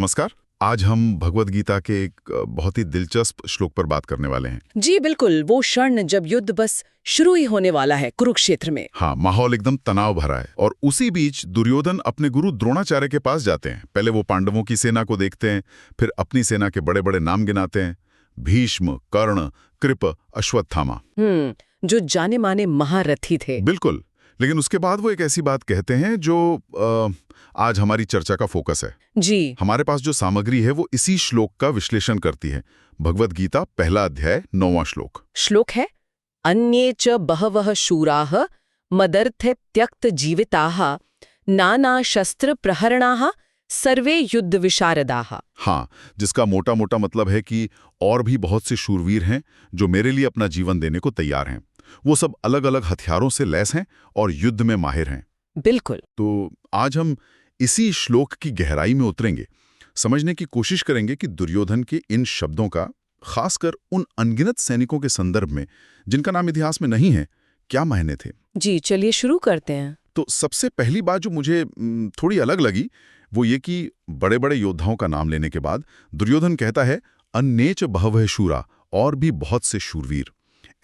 नमस्कार। आज हम भगवद गीता के एक बहुत ही दिलचस्प श्लोक पर बात करने वाले हैं। जी बिल्कुल, वो क्षण जब युद्ध बस शुरू ही होने वाला है कुरुक्षेत्र में। हाँ, माहौल एकदम तनाव भरा है और उसी बीच दुर्योधन अपने गुरु द्रोणाचार्य के पास जाते हैं। पहले वो पांडवों की सेना को देखते हैं, फिर अपनी सेना के बड़े बड़े नाम गिनाते हैं। भीष्म, कर्ण, कृप, अश्वत्थामा। जो जाने माने महारथी थे। बिल्कुल। लेकिन उसके बाद वो एक ऐसी बात कहते हैं जो आज हमारी चर्चा का फोकस है। जी। हमारे पास जो सामग्री है वो इसी श्लोक का विश्लेषण करती है। भगवद गीता पहला अध्याय 9वां श्लोक। श्लोक है, अन्ये च बहवः शूराः मदर्थे त्यक्त जीविताः नाना शस्त्र प्रहरणाः सर्वे युद्ध विशारदाः। हाँ, जिसका मोटा मोटा मतलब है कि और भी बहुत से शूरवीर हैं जो मेरे लिए अपना जीवन देने को तैयार हैं। वो सब अलग अलग हथियारों से लैस हैं और युद्ध में माहिर हैं। बिल्कुल। तो आज हम इसी श्लोक की गहराई में उतरेंगे, समझने की कोशिश करेंगे कि दुर्योधन के इन शब्दों का, खासकर उन अनगिनत सैनिकों के संदर्भ में जिनका नाम इतिहास में नहीं है, क्या मायने थे। जी चलिए शुरू करते हैं। तो सबसे पहली बात जो मुझे थोड़ी अलग लगी वो ये कि बड़े बड़े योद्धाओं का नाम लेने के बाद दुर्योधन कहता है अन्येच बहवः शूरा, और भी बहुत से शूरवीर।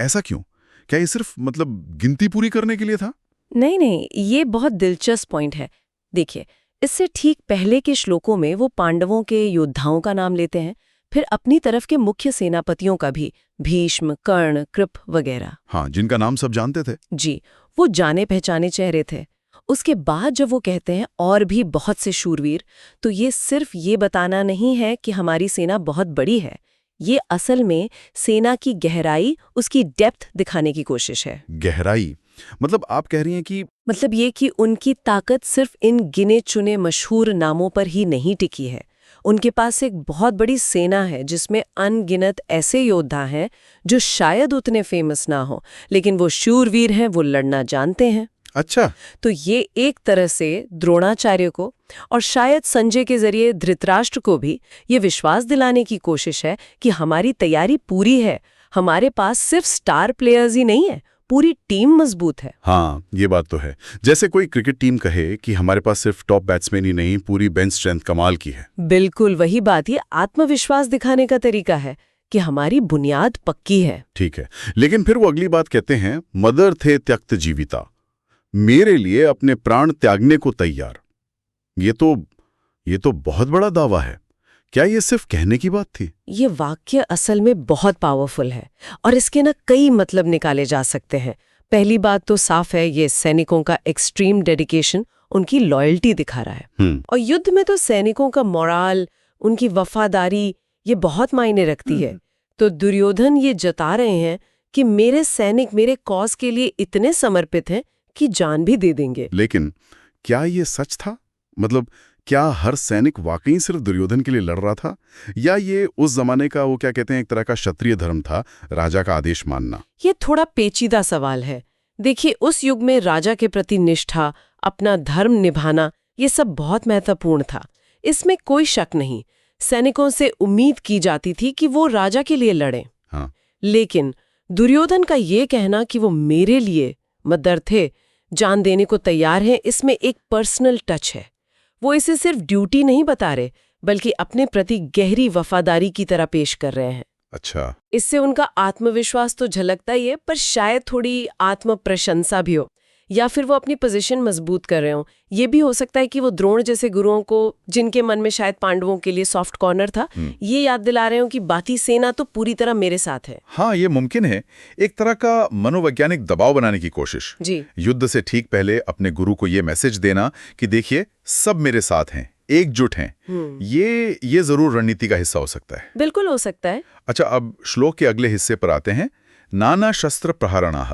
ऐसा क्यों? क्या ये सिर्फ गिनती पूरी करने के लिए था? नहीं, ये बहुत दिलचस्प पॉइंट है। देखिए, इससे ठीक पहले के श्लोकों में वो पांडवों के योद्धाओं का नाम लेते हैं, फिर अपनी तरफ के मुख्य सेनापतियों का भी, भीष्म, कर्ण, कृप वगैरह। हाँ, जिनका नाम सब जानते थे। जी, वो जाने पहचाने चेहरे थे। उसके बाद जब वो कहते हैं और भी बहुत से शूरवीर, तो ये सिर्फ ये बताना नहीं है कि हमारी सेना बहुत बड़ी है। ये असल में सेना की गहराई, उसकी डेप्थ दिखाने की कोशिश है। गहराई आप कह रही हैं कि ये कि उनकी ताकत सिर्फ इन गिने चुने मशहूर नामों पर ही नहीं टिकी है। उनके पास एक बहुत बड़ी सेना है जिसमें अनगिनत ऐसे योद्धा हैं जो शायद उतने फेमस ना हो, लेकिन वो शूरवीर हैं, वो लड़ना जानते हैं। अच्छा, तो ये एक तरह से द्रोणाचार्य को और शायद संजय के जरिए धृतराष्ट्र को भी ये विश्वास दिलाने की कोशिश है कि हमारी तैयारी पूरी है, हमारे पास सिर्फ स्टार प्लेयर्स ही नहीं है, पूरी टीम मजबूत है। हाँ, ये बात तो है। जैसे कोई क्रिकेट टीम कहे कि हमारे पास सिर्फ टॉप बैट्समैन ही नहीं, पूरी बेंच स्ट्रेंथ कमाल की है। बिल्कुल वही बात। ये आत्मविश्वास दिखाने का तरीका है कि हमारी बुनियाद पक्की है। ठीक है, लेकिन फिर वो अगली बात कहते हैं, मदर थे त्यक्त जीविता, मेरे लिए अपने प्राण त्यागने को तैयार। ये तो बहुत बड़ा दावा है। क्या ये सिर्फ कहने की बात थी? ये वाक्य असल में बहुत पावरफुल है और इसके कई मतलब निकाले जा सकते हैं। पहली बात तो साफ है, ये सैनिकों का एक्सट्रीम डेडिकेशन, उनकी लॉयल्टी दिखा रहा है। और युद्ध में तो सैनिकों का मोराल, उनकी वफादारी, ये बहुत मायने रखती है। तो दुर्योधन ये जता रहे हैं कि मेरे सैनिक मेरे कॉज के लिए इतने समर्पित हैं कि जान भी दे देंगे। लेकिन क्या ये सच था? क्या हर सैनिक वाकई सिर्फ दुर्योधन के लिए लड़ रहा था, या ये उस जमाने का वो क्या कहते हैं एक तरह का क्षत्रिय धर्म था, राजा का आदेश मानना? ये थोड़ा पेचीदा सवाल है। देखिए, उस युग में राजा के प्रति निष्ठा, अपना धर्म निभाना, ये सब बहुत महत्वपूर्ण था। इसमें कोई शक नहीं। सैनिकों से उम्मीद की जाती थी कि वो राजा के लिए लड़ें। हाँ। लेकिन दुर्योधन का ये कहना कि वो मेरे लिए मदर थे, जान देने को तैयार हैं, इसमें एक पर्सनल टच है। वो इसे सिर्फ ड्यूटी नहीं बता रहे, बल्कि अपने प्रति गहरी वफादारी की तरह पेश कर रहे हैं। अच्छा। इससे उनका आत्मविश्वास तो झलकता ही है, पर शायद थोड़ी आत्म प्रशंसा भी हो, या फिर वो अपनी पोजीशन मजबूत कर रहे हो। ये भी हो सकता है कि वो द्रोण जैसे गुरुओं को, जिनके मन में शायद पांडवों के लिए सॉफ्ट कॉर्नर था, ये याद दिला रहे हो कि बाकी सेना तो पूरी तरह मेरे साथ है। हाँ, ये मुमकिन है। एक तरह का मनोवैज्ञानिक दबाव बनाने की कोशिश। जी। युद्ध से ठीक पहले अपने गुरु को ये मैसेज देना कि देखिए सब मेरे साथ हैं, एकजुट हैं। ये जरूर रणनीति का हिस्सा हो सकता है। बिल्कुल हो सकता है। अच्छा, अब श्लोक के अगले हिस्से पर आते हैं। नाना शस्त्र प्रहरणाः,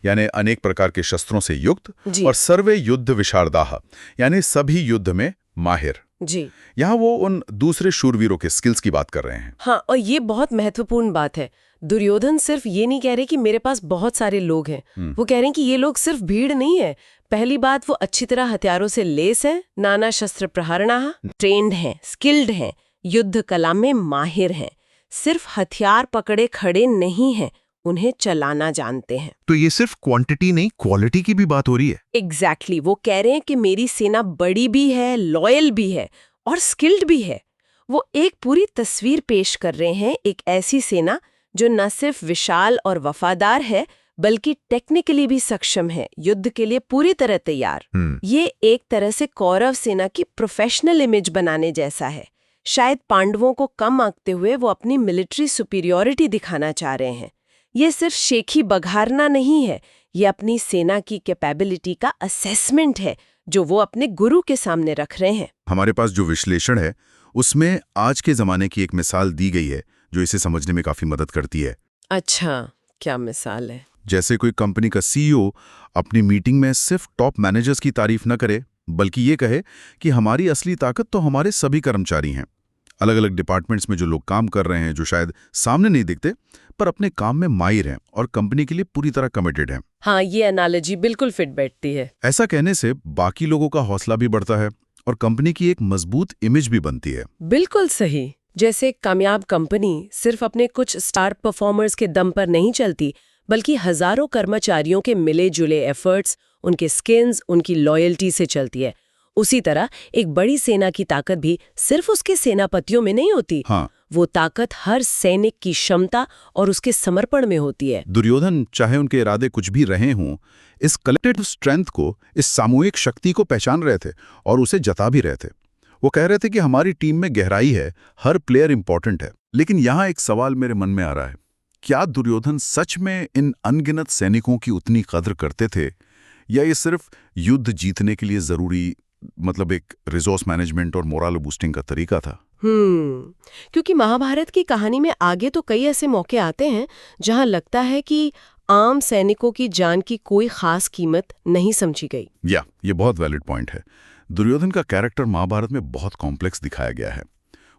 यानी अनेक प्रकार के शस्त्रों से युक्त, और सर्वे युद्ध विशारदाः, यानी सभी युद्ध में माहिर। जी। यहाँ वो उन दूसरे शूरवीरों के स्किल्स की बात कर रहे हैं। हाँ, और ये बहुत महत्वपूर्ण बात है। दुर्योधन सिर्फ ये नहीं कह रहे कि मेरे पास बहुत सारे लोग हैं, वो कह रहे हैं कि ये लोग सिर्फ भीड़ नहीं है। पहली बात, वो अच्छी तरह हथियारों से लेस है, नाना शस्त्र प्रहरणाः, ट्रेंड हैं, स्किल्ड हैं, युद्ध कला में माहिर हैं, सिर्फ हथियार पकड़े खड़े नहीं हैं, उन्हें चलाना जानते हैं। तो ये सिर्फ क्वांटिटी नहीं, क्वालिटी की भी बात हो रही है। एग्जैक्टली। वो कह रहे हैं कि मेरी सेना बड़ी भी है, लॉयल भी है और स्किल्ड भी है। वो एक पूरी तस्वीर पेश कर रहे हैं, एक ऐसी सेना जो न सिर्फ विशाल और वफादार है बल्कि टेक्निकली भी सक्षम है, युद्ध के लिए पूरी तरह तैयार। ये एक तरह से कौरव सेना की प्रोफेशनल इमेज बनाने जैसा है। शायद पांडवों को कम आंकते हुए वो अपनी मिलिट्री सुपीरियॉरिटी दिखाना चाह रहे हैं। ये सिर्फ शेखी बघारना नहीं है, ये अपनी सेना की कैपेबिलिटी का असेसमेंट है जो वो अपने गुरु के सामने रख रहे हैं। हमारे पास जो विश्लेषण है उसमें आज के ज़माने की एक मिसाल दी गई है जो इसे समझने में काफ़ी मदद करती है। अच्छा, क्या मिसाल है? जैसे कोई कंपनी का सीईओ अपनी मीटिंग में सिर्फ टॉप मैनेजर्स की तारीफ न करे बल्कि ये कहे कि हमारी असली ताकत तो हमारे सभी कर्मचारी हैं। अलग अलग डिपार्टमेंट्स में जो लोग काम कर रहे हैं, जो शायद सामने नहीं दिखते पर अपने काम में माहिर हैं और कंपनी के लिए पूरी तरह कमिटेड हैं। हाँ, ये एनालॉजी बिल्कुल फिट बैठती है। ऐसा कहने से बाकी लोगों का हौसला भी बढ़ता है और कंपनी की एक मजबूत इमेज भी बनती है। बिल्कुल सही। जैसे कामयाब कंपनी सिर्फ अपने कुछ स्टार परफॉर्मर्स के दम पर नहीं चलती बल्कि हजारों कर्मचारियों के मिले जुले एफर्ट्स, उनके स्किल्स, उनकी लॉयल्टी से चलती है। उसी तरह एक बड़ी सेना की ताकत भी सिर्फ उसके सेनापतियों में नहीं होती। हाँ, वो ताकत हर सैनिक की क्षमता और उसके समर्पण में होती है। दुर्योधन चाहे उनके इरादे कुछ भी रहे हों, इस कलेक्टिव स्ट्रेंथ को, इस सामूहिक शक्ति को पहचान रहे थे और उसे जता भी रहे थे। वो कह रहे थे कि हमारी टीम में गहराई है, हर प्लेयर इंपॉर्टेंट है। लेकिन यहाँ एक सवाल मेरे मन में आ रहा है, क्या दुर्योधन सच में इन अनगिनत सैनिकों की उतनी कद्र करते थे या ये सिर्फ युद्ध जीतने के लिए जरूरी एक रिसोर्स मैनेजमेंट और मोरल बूस्टिंग का तरीका था? क्योंकि महाभारत की कहानी में आगे तो कई ऐसे मौके आते हैं जहां लगता है कि आम सैनिकों की जान की कोई खास कीमत नहीं समझी गई। ये बहुत वैलिड पॉइंट है। दुर्योधन का कैरेक्टर महाभारत में बहुत कॉम्प्लेक्स दिखाया गया है।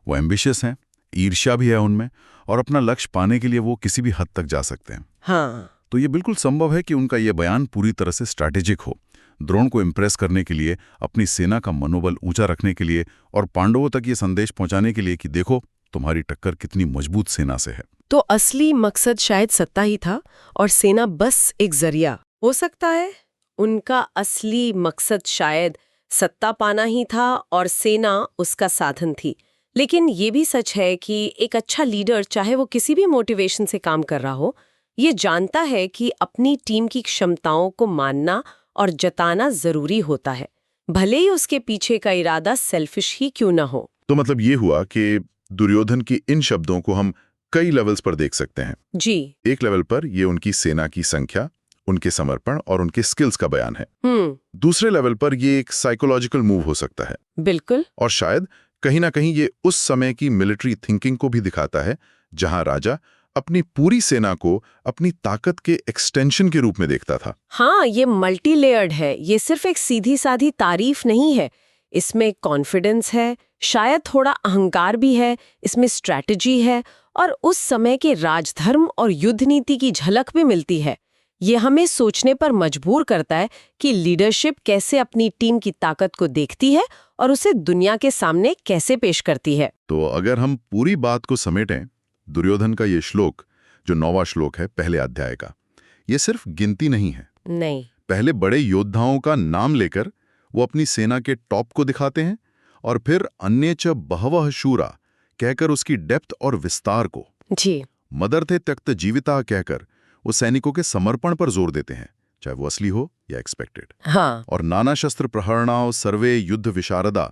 वो एम्बिशियस हैं, ईर्ष्या भी है उनमें, और अपना लक्ष्य पाने के लिए वो किसी भी हद तक जा सकते हैं। हाँ, तो ये बिल्कुल संभव है कि उनका ये बयान पूरी तरह से स्ट्रैटेजिक हो, द्रोण को इम्प्रेस करने के लिए, अपनी सेना का मनोबल ऊंचा रखने के लिए और पांडवों तक ये संदेश पहुंचाने के लिए कि देखो तुम्हारी टक्कर कितनी मजबूत सेना से है। तो असली मकसद शायद सत्ता ही था और सेना बस एक जरिया। हो सकता है उनका असली मकसद शायद सत्ता पाना ही था और सेना उसका साधन थी। लेकिन ये भी सच है कि एक अच्छा लीडर, चाहे वो किसी भी मोटिवेशन से काम कर रहा हो, ये जानता है कि अपनी टीम की क्षमताओं को मानना और जताना जरूरी होता है, भले ही उसके पीछे का इरादा सेल्फिश ही क्यों ना हो। तो मतलब ये हुआ कि दुर्योधन की इन शब्दों को हम कई लेवल्स पर देख सकते हैं। जी, एक लेवल पर ये उनकी सेना की संख्या, उनके समर्पण और उनके स्किल्स का बयान है। दूसरे लेवल पर ये एक साइकोलॉजिकल मूव हो सकता है। बिल्कुल। और शायद कहीं ना कहीं ये उस समय की मिलिट्री थिंकिंग को भी दिखाता है जहां राजा अपनी पूरी सेना को अपनी ताकत के एक्सटेंशन के रूप में देखता था। हाँ, ये मल्टी लेयर्ड है। ये सिर्फ एक सीधी साधी तारीफ नहीं है, इसमें कॉन्फिडेंस है, शायद थोड़ा अहंकार भी है, इसमें स्ट्रैटेजी है और उस समय के राजधर्म और युद्ध नीति की झलक भी मिलती है। ये हमें सोचने पर मजबूर करता है कि लीडरशिप कैसे अपनी टीम की ताकत को देखती है और उसे दुनिया के सामने कैसे पेश करती है। तो अगर हम पूरी बात को समेटें, दुर्योधन का ये श्लोक, जो 9वां श्लोक है पहले अध्याय का, ये सिर्फ गिनती नहीं है। नहीं, पहले बड़े योद्धाओं का नाम लेकर वो अपनी सेना के टॉप को दिखाते हैं और फिर अन्य च बहवः शूरा कहकर उसकी डेप्थ और विस्तार को, जी, मदर्थे त्यक्त जीविता कहकर वो सैनिकों के समर्पण पर जोर देते हैं, चाहे वो असली हो या एक्सपेक्टेड। हाँ, और नाना शस्त्र प्रहरणाओं सर्वे युद्ध विशारदा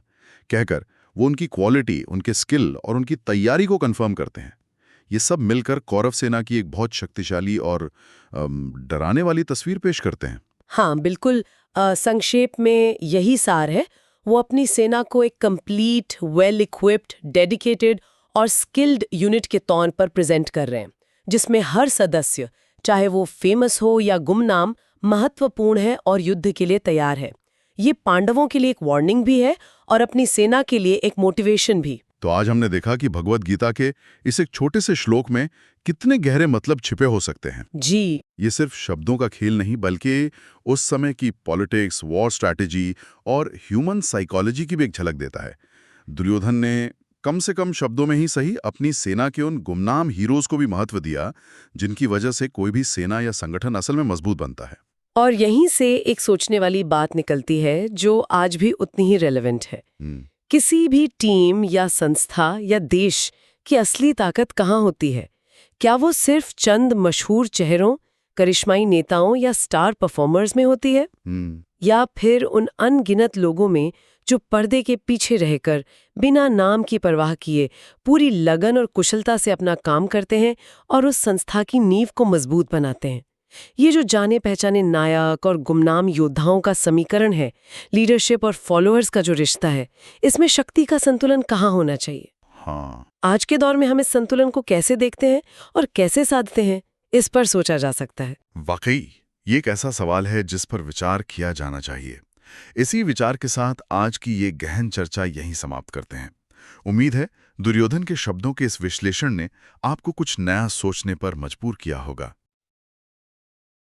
कहकर वो उनकी क्वालिटी, उनके स्किल और उनकी तैयारी को कंफर्म करते हैं। ये सब मिलकर कौरव सेना की एक बहुत शक्तिशाली और डराने वाली तस्वीर पेश करते हैं। हाँ, बिल्कुल। संक्षेप में यही सार है। वो अपनी सेना को एक कंप्लीट, वेल इक्विप्ड, डेडिकेटेड और स्किल्ड यूनिट के तौर पर प्रेजेंट कर रहे हैं, जिसमें हर सदस्य, चाहे वो फेमस हो या गुमनाम, महत्वपूर्ण है और युद्ध के लिए तैयार है। ये पांडवों के लिए एक वार्निंग भी है और अपनी सेना के लिए एक मोटिवेशन भी। तो आज हमने देखा कि भगवद गीता के इस एक छोटे से श्लोक में कितने गहरे मतलब छिपे हो सकते हैं। जी, ये सिर्फ शब्दों का खेल नहीं, बल्कि उस समय की पॉलिटिक्स, वॉर स्ट्रैटेजी और ह्यूमन साइकोलॉजी की भी एक झलक देता है। दुर्योधन ने कम से कम शब्दों में ही सही अपनी सेना के उन गुमनाम हीरोज को भी महत्व दिया, जिनकी वजह से कोई भी सेना या संगठन असल में मजबूत बनता है। और यहीं से एक सोचने वाली बात निकलती है जो आज भी उतनी ही रेलेवेंट है किसी भी टीम या संस्था या देश की असली ताकत कहाँ होती है? क्या वो सिर्फ चंद मशहूर चेहरों, करिश्माई नेताओं या स्टार परफॉर्मर्स में होती है? या फिर उन अनगिनत लोगों में जो पर्दे के पीछे रहकर बिना नाम की परवाह किए पूरी लगन और कुशलता से अपना काम करते हैं और उस संस्था की नींव को मजबूत बनाते हैं? ये जो जाने पहचाने नायक और गुमनाम योद्धाओं का समीकरण है, लीडरशिप और फॉलोअर्स का जो रिश्ता है, इसमें शक्ति का संतुलन कहाँ होना चाहिए? हाँ, आज के दौर में हम इस संतुलन को कैसे देखते हैं और कैसे साधते हैं, इस पर सोचा जा सकता है। वाकई ये एक ऐसा सवाल है जिस पर विचार किया जाना चाहिए। इसी विचार के साथ आज की ये गहन चर्चा यहीं समाप्त करते हैं। उम्मीद है दुर्योधन के शब्दों के इस विश्लेषण ने आपको कुछ नया सोचने पर मजबूर किया होगा।